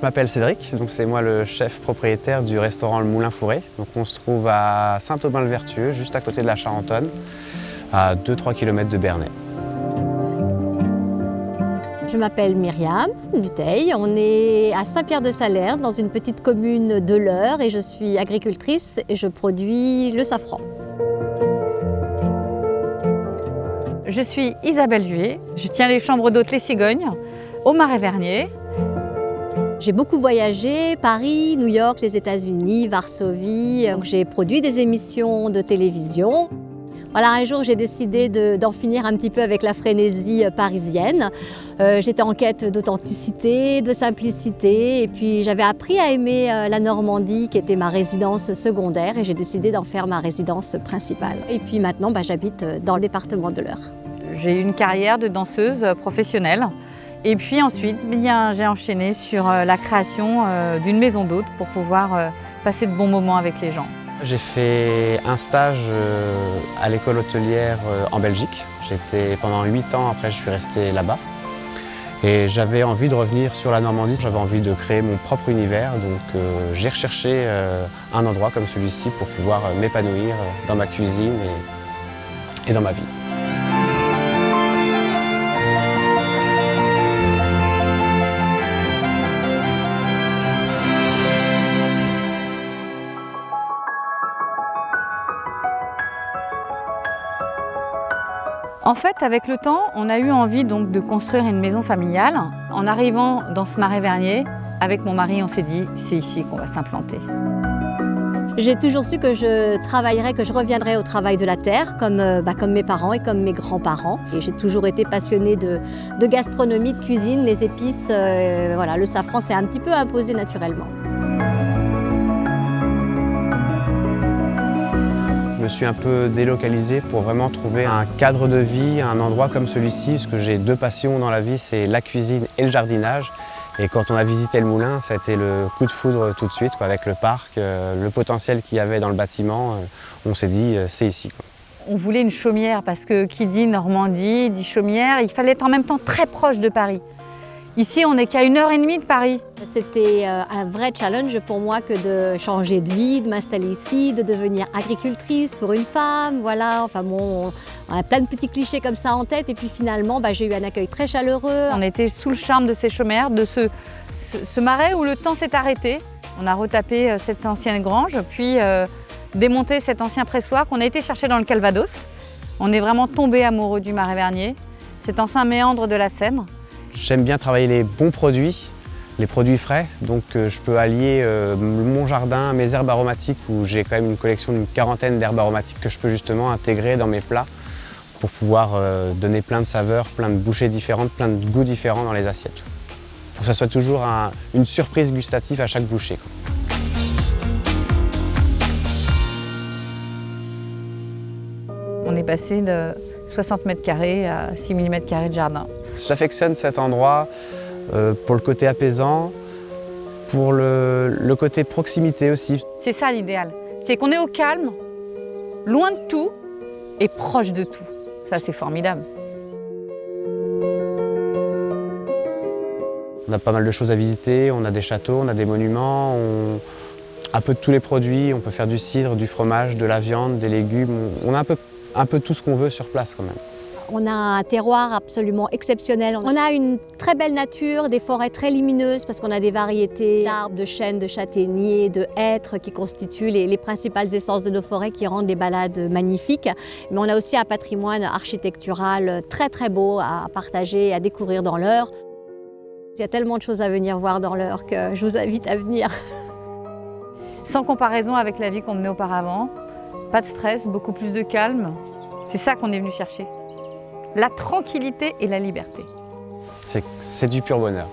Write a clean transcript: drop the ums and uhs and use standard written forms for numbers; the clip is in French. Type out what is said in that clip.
m'appelle Cédric, donc c'est moi le chef propriétaire du restaurant Le Moulin Fourré. Donc on se trouve à Saint-Aubin-le-Vertueux, juste à côté de la Charentonne, à 2-3 km de Bernay. Je m'appelle Myriam Dutheil, on est à Saint-Pierre-de-Salers, dans une petite commune de l'Eure, et je suis agricultrice et je produis le safran. Je suis Isabelle Vuet, je tiens les chambres d'hôtes Les Cigognes, au Marais-Vernier. J'ai beaucoup voyagé, Paris, New York, les États-Unis, Varsovie. J'ai produit des émissions de télévision. Voilà, un jour, j'ai décidé d'en finir un petit peu avec la frénésie parisienne. J'étais en quête d'authenticité, de simplicité, et puis j'avais appris à aimer la Normandie, qui était ma résidence secondaire, et j'ai décidé d'en faire ma résidence principale. Et puis maintenant, j'habite dans le département de l'Eure. J'ai eu une carrière de danseuse professionnelle. Et puis ensuite, j'ai enchaîné sur la création d'une maison d'hôtes pour pouvoir passer de bons moments avec les gens. J'ai fait un stage à l'école hôtelière en Belgique. J'étais pendant 8 ans, après je suis resté là-bas. Et j'avais envie de revenir sur la Normandie, j'avais envie de créer mon propre univers. Donc j'ai recherché un endroit comme celui-ci pour pouvoir m'épanouir dans ma cuisine et dans ma vie. En fait, avec le temps, on a eu envie donc de construire une maison familiale. En arrivant dans ce Marais-Vernier, avec mon mari, on s'est dit c'est ici qu'on va s'implanter. J'ai toujours su que je travaillerais, que je reviendrais au travail de la terre, comme mes parents et comme mes grands-parents. Et j'ai toujours été passionnée de gastronomie, de cuisine, les épices. Voilà, le safran s'est un petit peu imposé naturellement. Je me suis un peu délocalisé pour vraiment trouver un cadre de vie, un endroit comme celui-ci, parce que j'ai 2 passions dans la vie, c'est la cuisine et le jardinage. Et quand on a visité le moulin, ça a été le coup de foudre tout de suite, avec le parc, le potentiel qu'il y avait dans le bâtiment. On s'est dit, c'est ici. On voulait une chaumière parce que qui dit Normandie, dit chaumière, il fallait être en même temps très proche de Paris. Ici, on n'est qu'à 1h30 de Paris. C'était un vrai challenge pour moi que de changer de vie, de m'installer ici, de devenir agricultrice pour une femme. Voilà, enfin bon, on a plein de petits clichés comme ça en tête. Et puis finalement, j'ai eu un accueil très chaleureux. On était sous le charme de ces chaumières, de ce marais où le temps s'est arrêté. On a retapé cette ancienne grange, puis démonté cet ancien pressoir qu'on a été chercher dans le Calvados. On est vraiment tombé amoureux du Marais-Vernier. C'est en Saint-Méandre de la Seine. J'aime bien travailler les bons produits, les produits frais. Donc je peux allier mon jardin, mes herbes aromatiques, où j'ai quand même une collection d'une 40aine d'herbes aromatiques que je peux justement intégrer dans mes plats pour pouvoir donner plein de saveurs, plein de bouchées différentes, plein de goûts différents dans les assiettes. Pour que ça soit toujours une surprise gustative à chaque bouchée. On est passé de 60 mètres carrés à 6 000 mètres carrés de jardin. J'affectionne cet endroit pour le côté apaisant, pour le côté proximité aussi. C'est ça l'idéal, c'est qu'on est au calme, loin de tout et proche de tout. Ça, c'est formidable. On a pas mal de choses à visiter, on a des châteaux, on a des monuments, un peu de tous les produits. On peut faire du cidre, du fromage, de la viande, des légumes. On a un peu tout ce qu'on veut sur place quand même. On a un terroir absolument exceptionnel. On a une très belle nature, des forêts très lumineuses parce qu'on a des variétés d'arbres, de chênes, de châtaigniers, de hêtres qui constituent les principales essences de nos forêts qui rendent les balades magnifiques. Mais on a aussi un patrimoine architectural très très beau à partager et à découvrir dans l'Eure. Il y a tellement de choses à venir voir dans l'Eure que je vous invite à venir. Sans comparaison avec la vie qu'on menait auparavant, pas de stress, beaucoup plus de calme. C'est ça qu'on est venu chercher. La tranquillité et la liberté. C'est du pur bonheur.